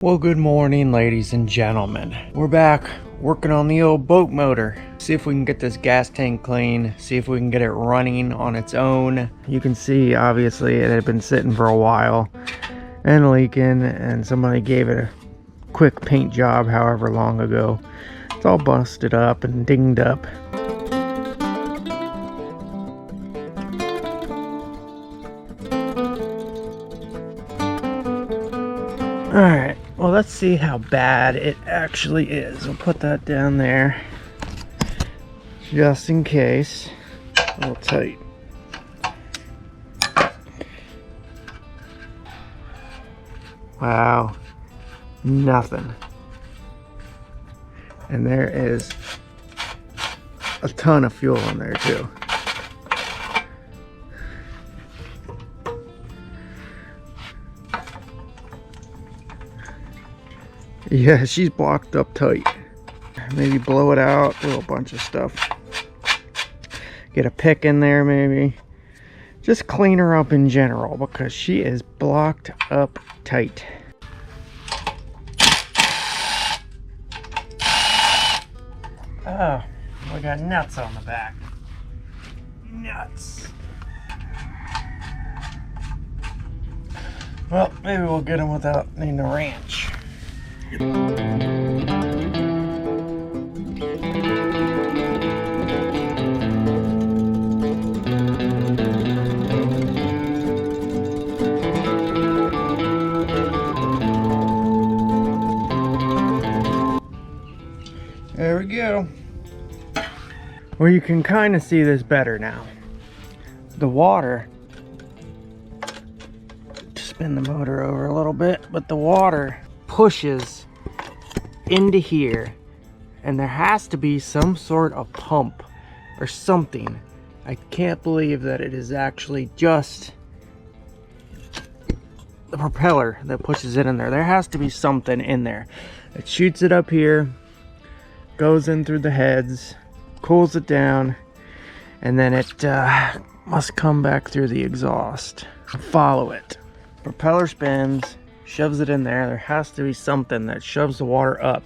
Well, good morning, ladies and gentlemen. We're back working on the old boat motor. See if we can get this gas tank clean, see if we can get it running on its own. You can see, obviously, it had been sitting for a while and leaking, and somebody gave it a quick paint job however long ago. It's all busted up and dinged up. Alright, well, let's see how bad it actually is. We'll put that down there just in case. A little tight. Wow, nothing. And there is a ton of fuel in there too. Yeah, she's blocked up tight. Maybe blow it out, do a bunch of stuff. Get a pick in there maybe. Just clean her up in general because she is blocked up tight. Oh, we got nuts on the back. Nuts. Well, maybe we'll get them without needing a wrench. There we go. Well, you can kind of see this better now. The water, spin the motor over a little bit, but the water pushes into here, and there has to be some sort of pump or something. I can't believe that it is actually just the propeller that pushes it in there. There has to be something in there. It shoots it up here, goes in through the heads, cools it down, and then it must come back through the exhaust. Follow it. Propeller spins, shoves it in there. There has to be something that shoves the water up,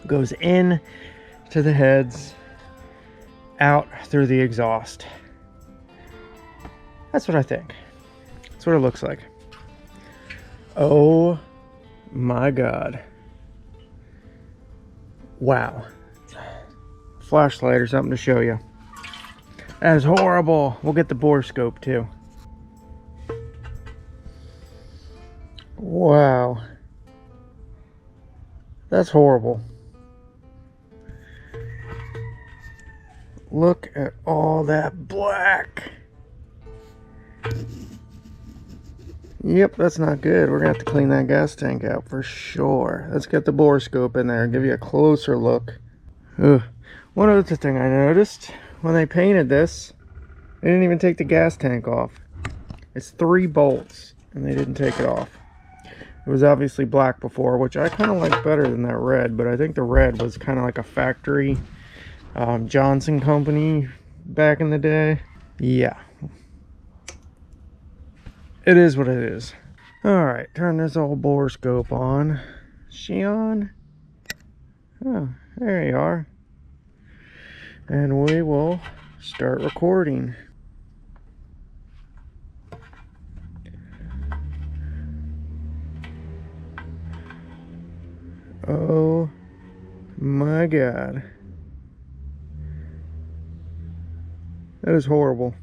goes in to the heads, out through the exhaust. That's what I think. That's what it looks like. Oh my God. Wow. Flashlight or something to show you. That is horrible. We'll get the bore scope too. Wow. That's horrible. Look at all that black. Yep, that's not good. We're gonna have to clean that gas tank out for sure. Let's get the bore scope in there and give you a closer look. Ugh. One other thing I noticed, when they painted this, they didn't even take the gas tank off. It's 3 bolts, and they didn't take it off. It was obviously black before, which I kind of like better than that red, but I think the red was kind of like a factory Johnson company back in the day. Yeah. It is what it is. Alright, turn this old bore scope on. Is she on? Oh, there you are. And we will start recording. Oh my God. That is horrible.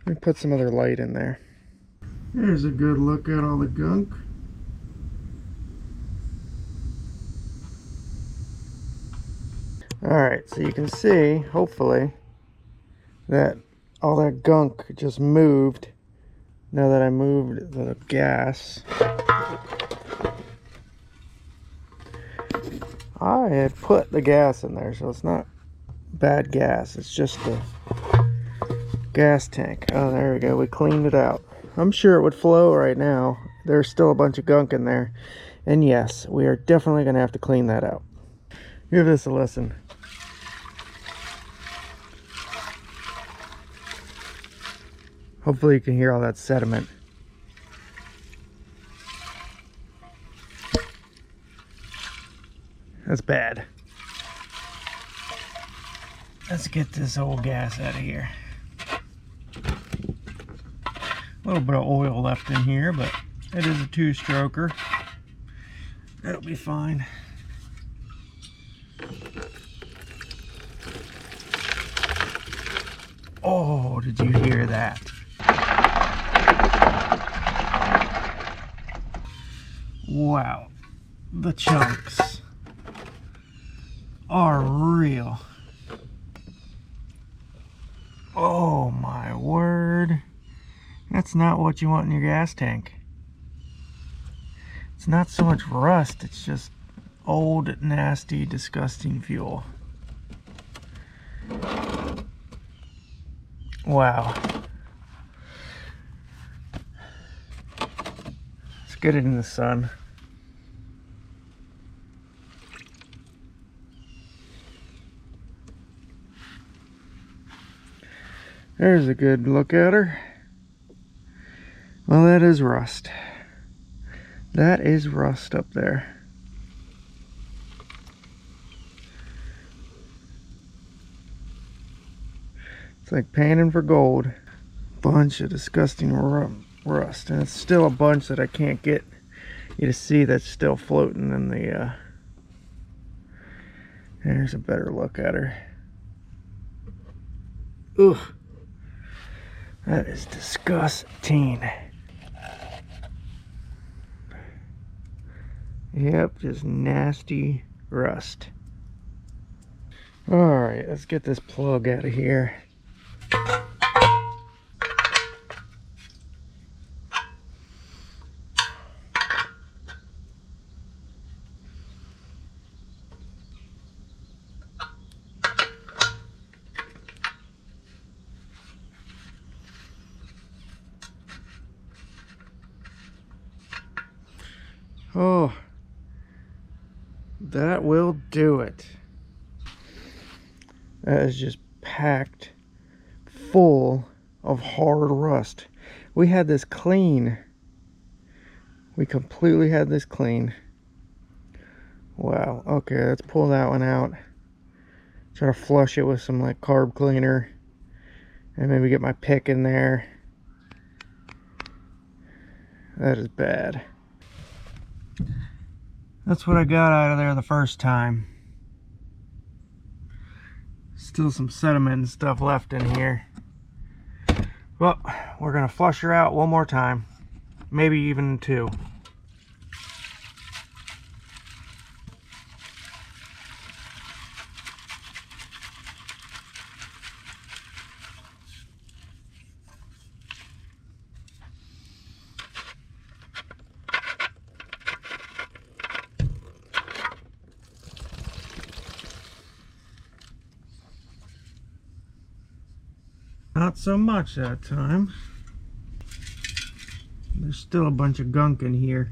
Let me put some other light in there. There's a good look at all the gunk. Alright, so you can see, hopefully, that all that gunk just moved now that I moved the gas. I had put the gas in there, so it's not bad gas, it's just the gas tank. Oh, there we go, we cleaned it out. I'm sure it would flow right now. There's still a bunch of gunk in there. And yes, we are definitely going to have to clean that out. Give this a listen. Hopefully you can hear all that sediment. That's bad. Let's get this old gas out of here. A little bit of oil left in here, but it is a 2-stroker. That'll be fine. Oh, did you hear that? Wow, the chunks are real. Oh my word. That's not what you want in your gas tank. It's not so much rust, it's just old, nasty, disgusting fuel. Wow. Let's get it in the sun. There's a good look at her. Well, that is rust. That is rust up there. It's like panning for gold. Bunch of disgusting rust. And it's still a bunch that I can't get you to see that's still floating in the... There's a better look at her. Ugh. That is disgusting. Yep, just nasty rust. Alright, let's get this plug out of here. Oh, that will do it. That is just packed full of hard rust. We had this clean. We completely had this clean. Wow. Okay, let's pull that one out. Try to flush it with some like carb cleaner. And maybe get my pick in there. That is bad. That's what I got out of there the first time. Still some sediment and stuff left in here. Well, we're gonna flush her out one more time. Maybe even 2. Not so much that time. There's still a bunch of gunk in here.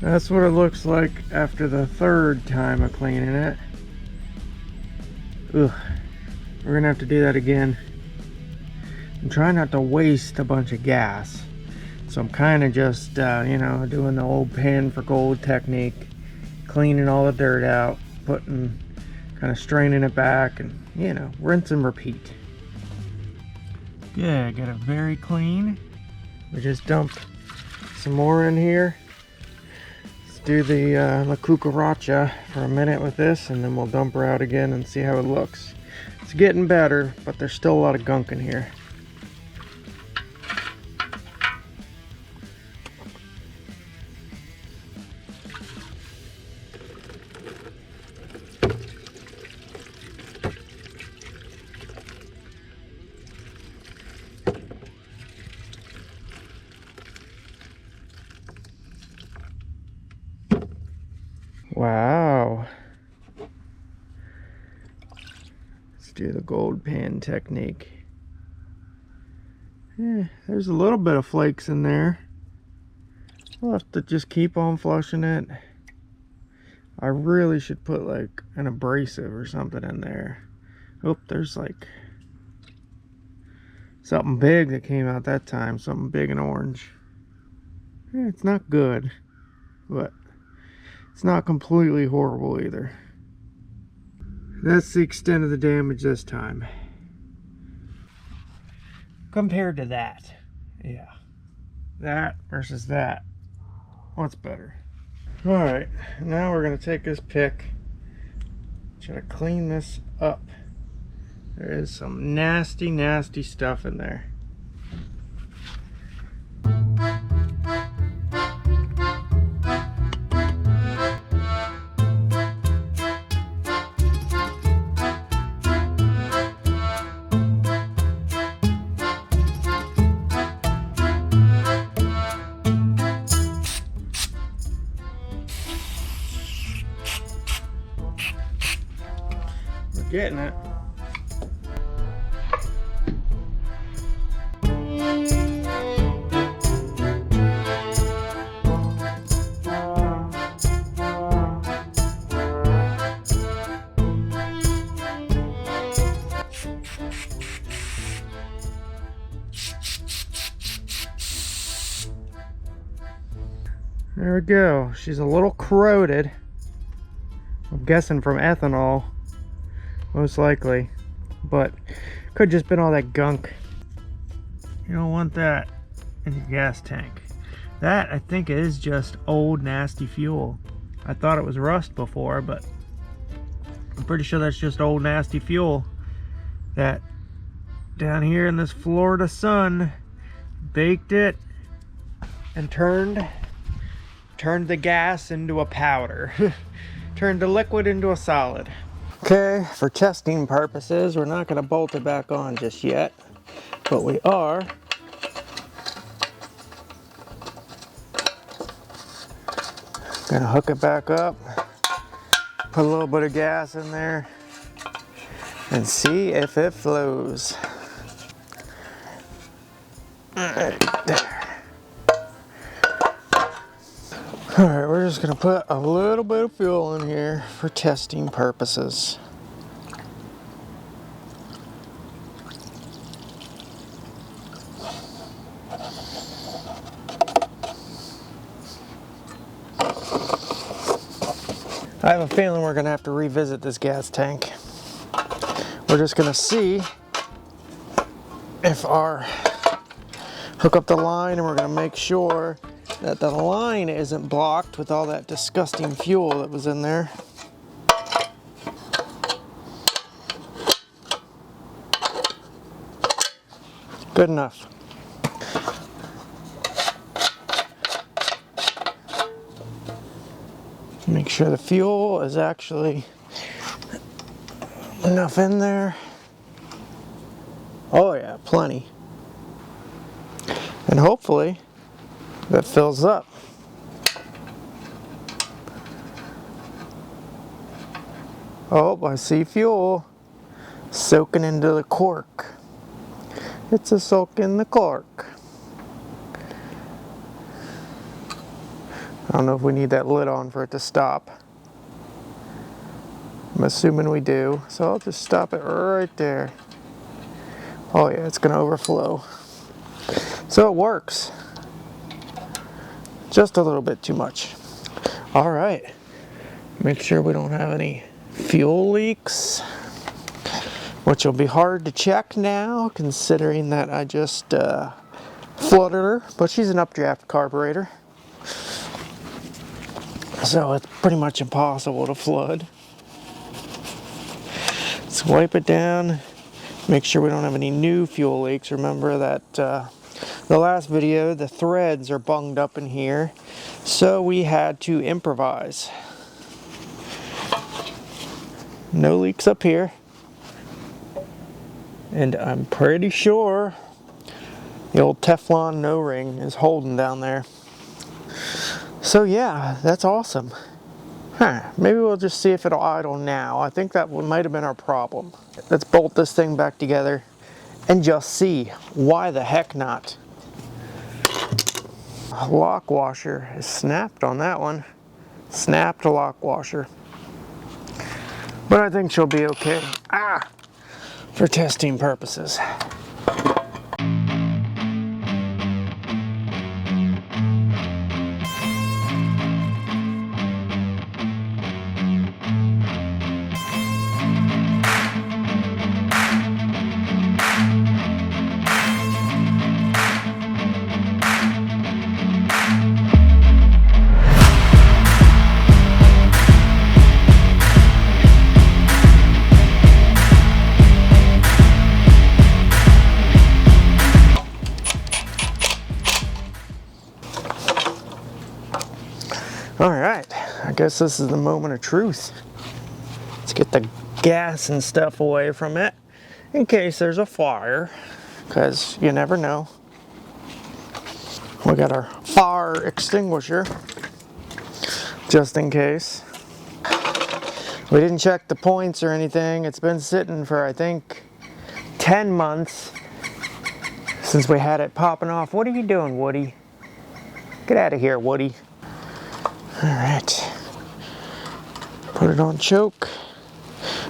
That's what it looks like after the 3rd time of cleaning it. Ugh. We're gonna have to do that again. I'm trying not to waste a bunch of gas. So I'm kind of just, you know, doing the old pan for gold technique, cleaning all the dirt out, kind of straining it back, and, you know, rinse and repeat. Yeah, got it very clean. We just dump some more in here. Let's do the La Cucaracha for a minute with this, and then we'll dump her out again and see how it looks. It's getting better, but there's still a lot of gunk in here. Wow. Let's do the gold pan technique. Yeah, there's a little bit of flakes in there. We'll have to just keep on flushing it. I really should put like an abrasive or something in there. Oh, there's like something big that came out that time. Something big and orange. Yeah, it's not good, but it's not completely horrible either. That's the extent of the damage this time. Compared to that, yeah. That versus that. What's better? Alright, now we're going to take this pick. Try to clean this up. There is some nasty, nasty stuff in there. Getting it. There we go. She's a little corroded. I'm guessing from ethanol. Most likely, but could just been all that gunk. You don't want that in your gas tank. That, I think, is just old nasty fuel. I thought it was rust before, but I'm pretty sure that's just old nasty fuel that down here in this Florida sun baked it and turned the gas into a powder. Turned the liquid into a solid. Okay, for testing purposes, we're not going to bolt it back on just yet, but we are going to hook it back up, put a little bit of gas in there, and see if it flows. Alright, there. Alright, we're just going to put a little bit of fuel in here for testing purposes. I have a feeling we're going to have to revisit this gas tank. We're just going to see if hook up the line, and we're going to make sure that the line isn't blocked with all that disgusting fuel that was in there. Good enough. Make sure the fuel is actually enough in there. Oh yeah, plenty. And hopefully that fills up. Oh, I see fuel soaking into the cork. It's a soak in the cork. I don't know if we need that lid on for it to stop. I'm assuming we do, so I'll just stop it right there. Oh yeah, it's gonna overflow. So it works. Just a little bit too much. All right. Make sure we don't have any fuel leaks, which will be hard to check now, considering that I just flooded her, but she's an updraft carburetor, so it's pretty much impossible to flood. Let's wipe it down, make sure we don't have any new fuel leaks. Remember that the last video, the threads are bunged up in here, so we had to improvise. No leaks up here, and I'm pretty sure the old Teflon no-ring is holding down there. So yeah, that's awesome. Maybe we'll just see if it'll idle now. I think that might have been our problem. Let's bolt this thing back together and just see. Why the heck not? Lock washer is snapped on that one. Snapped lock washer. But I think she'll be okay. For testing purposes. Alright, I guess this is the moment of truth. Let's get the gas and stuff away from it in case there's a fire, because you never know. We got our fire extinguisher just in case. We didn't check the points or anything. It's been sitting for, I think, 10 months since we had it popping off. What are you doing, Woody? Get out of here, Woody. Alright, put it on choke.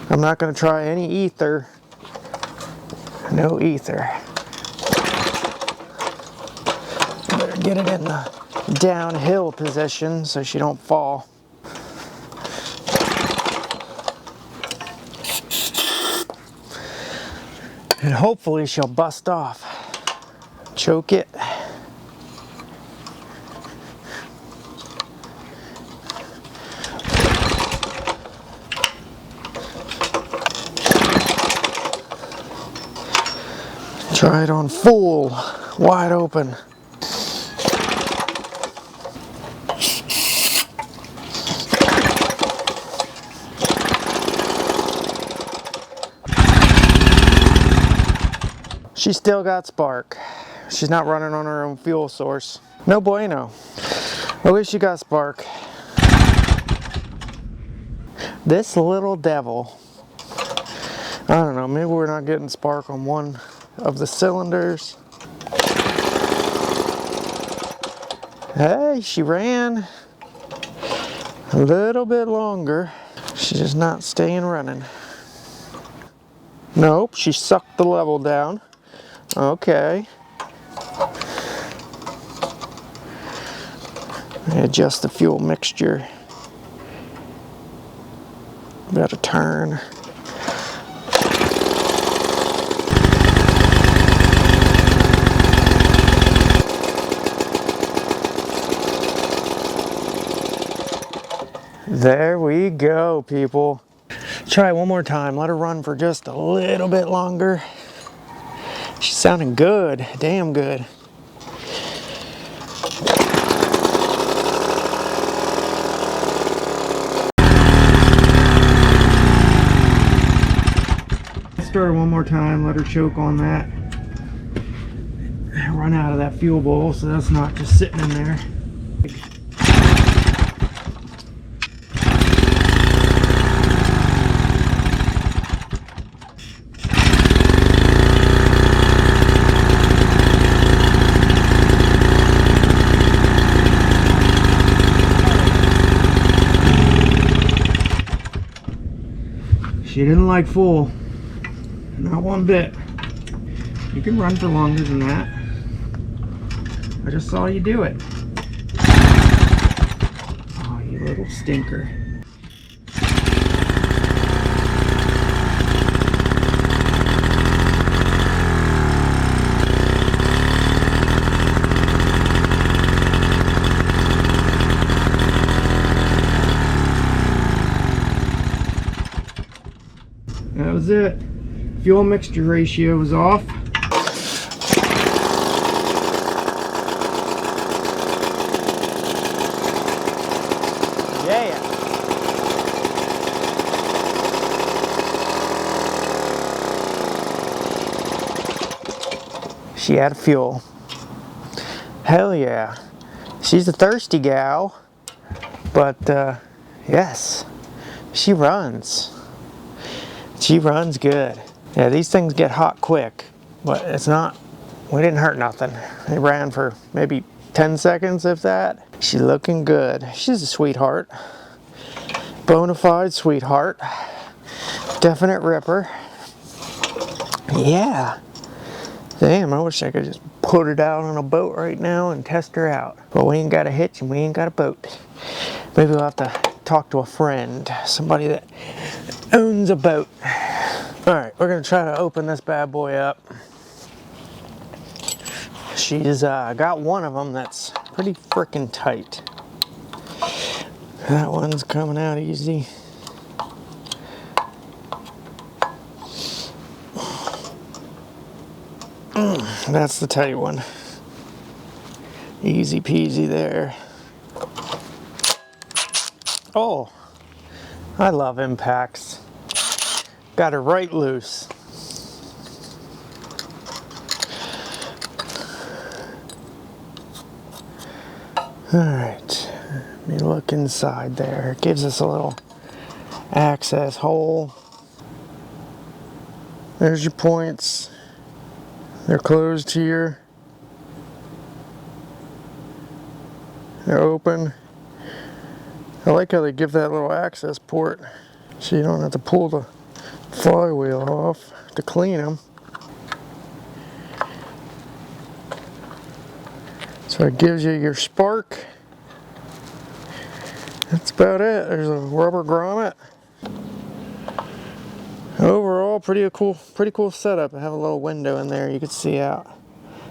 I'm not going to try any ether. No ether. Better get it in the downhill position so she don't fall. And hopefully she'll bust off. Choke it. Try it on full, wide open. She still got spark. She's not running on her own fuel source. No bueno. At least she got spark. This little devil. I don't know, maybe we're not getting spark on one of the cylinders. Hey, she ran a little bit longer. She's just not staying running. Nope, she sucked the level down. Okay. Adjust the fuel mixture. About a turn. There we go, people. Try it one more time. Let her run for just a little bit longer. She's sounding good. Damn good. Start her one more time. Let her choke on that. Run out of that fuel bowl so that's not just sitting in there. She didn't like full, not one bit. You can run for longer than that. I just saw you do it. stinker. That was it. Fuel mixture ratio was off. Yeah. She had fuel. Hell yeah. She's a thirsty gal. But yes, she runs. She runs good. Yeah, these things get hot quick, but it's not, we didn't hurt nothing. It ran for maybe 10 seconds, if that. She's looking good. She's a sweetheart. Bona fide sweetheart. Definite ripper. Yeah. Damn, I wish I could just put it out on a boat right now and test her out. But we ain't got a hitch and we ain't got a boat. Maybe we'll have to talk to a friend, somebody that owns a boat. Alright, we're gonna try to open this bad boy up. She's got one of them that's pretty freaking tight. That one's coming out easy. That's the tight one. Easy peasy there. Oh, I love impacts. Got her right loose. Alright, let me look inside there. It gives us a little access hole. There's your points. They're closed here. They're open. I like how they give that little access port so you don't have to pull the flywheel off to clean them. So it gives you your spark. That's about it. There's a rubber grommet. Overall, pretty cool setup. I have a little window in there you can see out.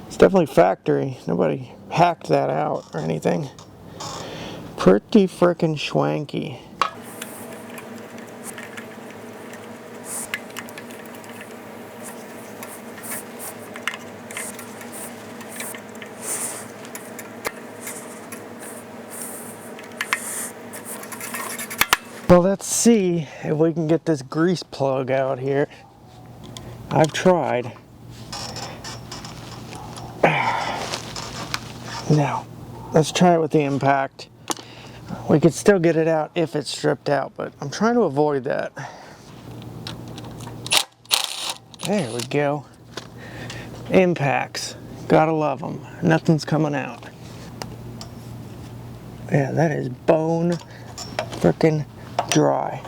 It's definitely factory. Nobody hacked that out or anything. Pretty frickin' schwanky. Well, let's see if we can get this grease plug out here. I've tried. Now, let's try it with the impact. We could still get it out if it's stripped out, but I'm trying to avoid that. There we go. Impacts. Gotta love them. Nothing's coming out. Yeah, that is bone frickin' dry.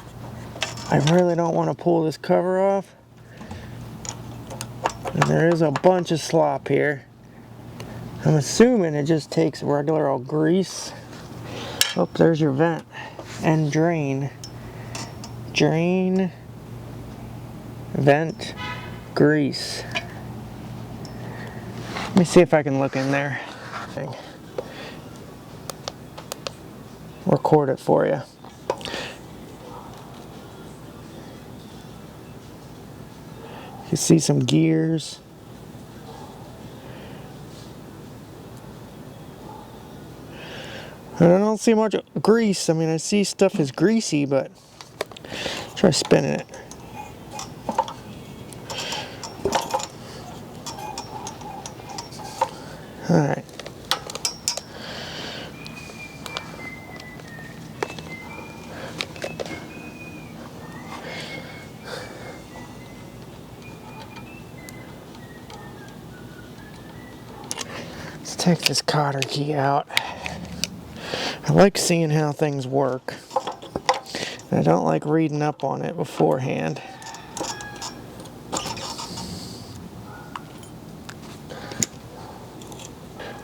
I really don't want to pull this cover off. And there is a bunch of slop here. I'm assuming it just takes regular old grease. Oh, there's your vent and drain. Drain, vent, grease. Let me see if I can look in there. Record it for you. You see some gears. I don't see much grease. I mean, I see stuff is greasy, but try spinning it. All right. Let's take this cotter key out. I like seeing how things work. I don't like reading up on it beforehand.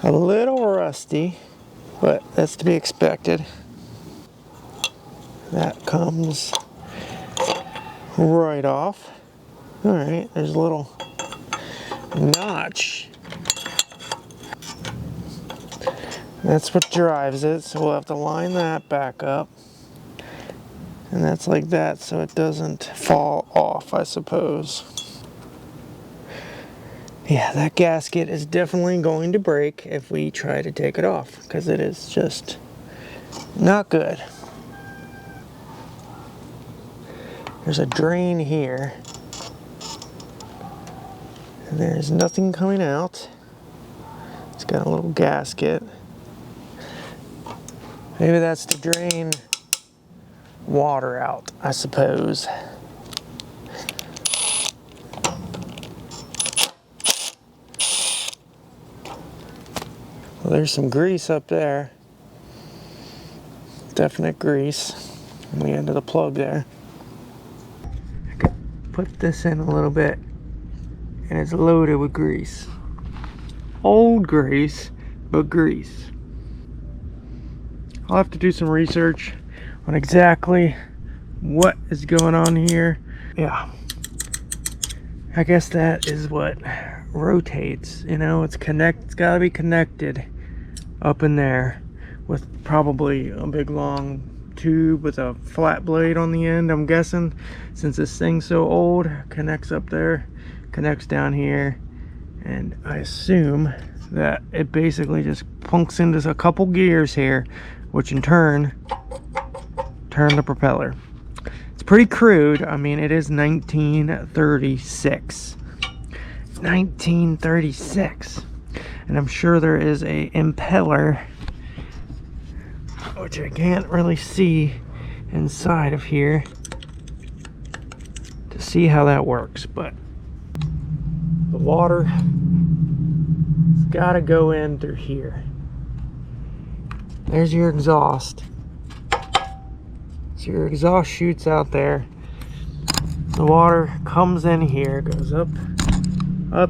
A little rusty, but that's to be expected. That comes right off. All right, there's a little notch. That's what drives it, so we'll have to line that back up. And that's like that, so it doesn't fall off, I suppose. Yeah, that gasket is definitely going to break if we try to take it off, because it is just not good. There's a drain here, and there's nothing coming out. It's got a little gasket. Maybe that's to drain water out, I suppose. Well, there's some grease up there. Definite grease on the end of the plug there. I could put this in a little bit, and it's loaded with grease. Old grease, but grease. I'll have to do some research on exactly what is going on here. Yeah, I guess that is what rotates, you know. It's gotta be connected up in there with probably a big long tube with a flat blade on the end, I'm guessing, since this thing's so old. Connects up there, connects down here, and I assume that it basically just punks into a couple gears here, which in turn turn the propeller. It's pretty crude. I mean, it is 1936. 1936. And I'm sure there is a impeller, which I can't really see inside of here to see how that works, but the water has got to go in through here. There's your exhaust. So your exhaust shoots out there. The water comes in here, goes up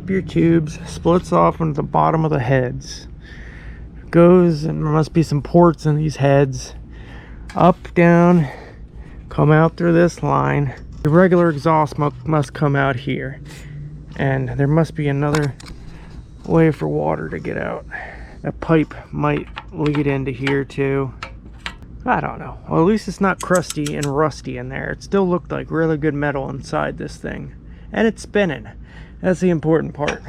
your tubes, splits off into the bottom of the heads. Goes, and there must be some ports in these heads. Up, down, come out through this line. The regular exhaust must come out here. And there must be another way for water to get out. A pipe might lead into here too. I don't know. Well, at least it's not crusty and rusty in there. It still looked like really good metal inside this thing. And it's spinning. That's the important part.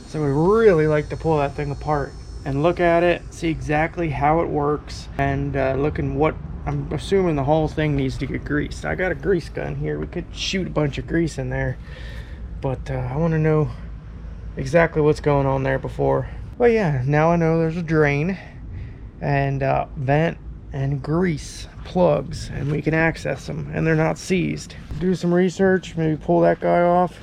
So we really like to pull that thing apart and look at it, see exactly how it works, and look in what, I'm assuming the whole thing needs to get greased. I got a grease gun here. We could shoot a bunch of grease in there, but I want to know exactly what's going on there before. Well, yeah, now I know there's a drain and vent and grease plugs, and we can access them, and they're not seized. Do some research, maybe pull that guy off,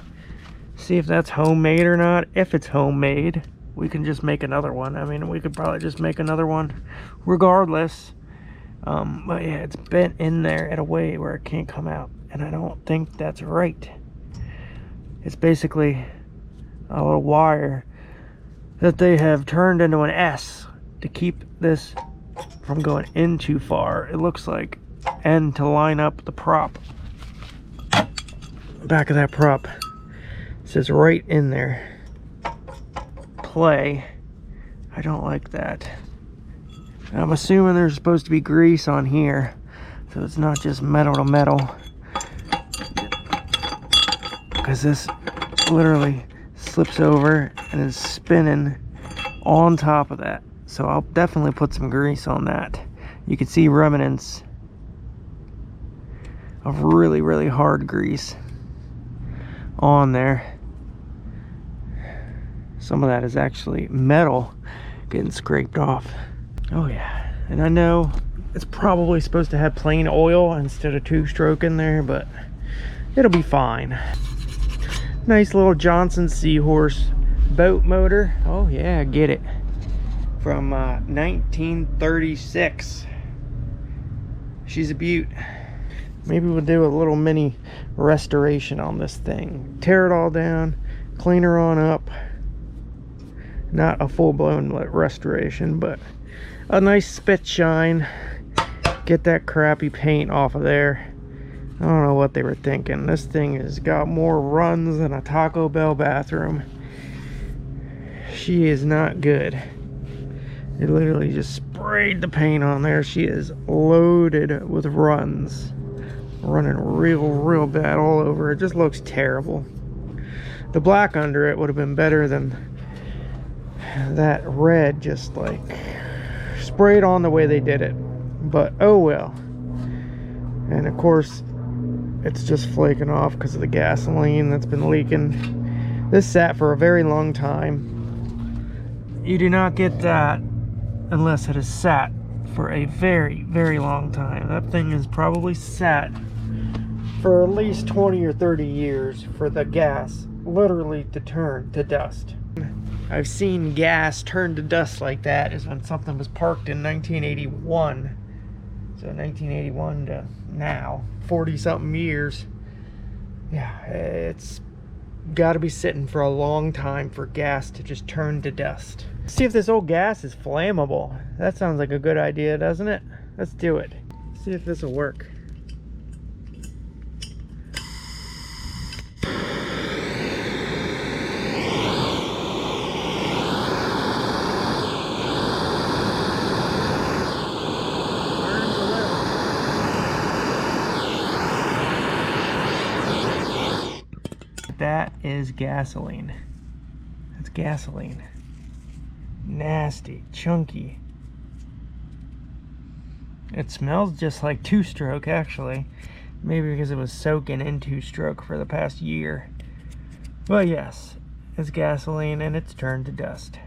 see if that's homemade or not. If it's homemade, we can just make another one. I mean, we could probably just make another one regardless. But yeah, it's bent in there in a way where it can't come out, and I don't think that's right. It's basically a little wire that they have turned into an S to keep this from going in too far, it looks like, and to line up the prop. Back of that prop says right in there, play. I don't like that. I'm assuming there's supposed to be grease on here, so it's not just metal to metal, because this literally slips over and is spinning on top of that. So I'll definitely put some grease on that. You can see remnants of really, really hard grease on there. Some of that is actually metal getting scraped off. Oh yeah, and I know it's probably supposed to have plain oil instead of two-stroke in there, but it'll be fine. Nice little Johnson Seahorse boat motor. Oh yeah, get it. From 1936. She's a beaut. Maybe we'll do a little mini restoration on this thing. Tear it all down, clean her on up. Not a full-blown restoration, but a nice spit shine. get that crappy paint off of there. I don't know what they were thinking. This thing has got more runs than a Taco Bell bathroom. She is not good. They literally just sprayed the paint on there. She is loaded with runs. Running real bad all over. It just looks terrible. The black under it would have been better than that red, just like sprayed on the way they did it. But oh well. And of course, it's just flaking off because of the gasoline that's been leaking. This sat for a very long time. You do not get that unless it has sat for a very long time. That thing is probably sat for at least 20 or 30 years for the gas literally to turn to dust. I've seen gas turn to dust like that is when something was parked in 1981. So 1981 to now, 40 something years. Yeah, it's got to be sitting for a long time for gas to just turn to dust. See if this old gas is flammable. That sounds like a good idea, doesn't it? Let's do it. See if this will work. That is gasoline. That's gasoline. Nasty, chunky. It smells just like two-stroke, actually. Maybe because it was soaking in two-stroke for the past year. But yes, it's gasoline and it's turned to dust.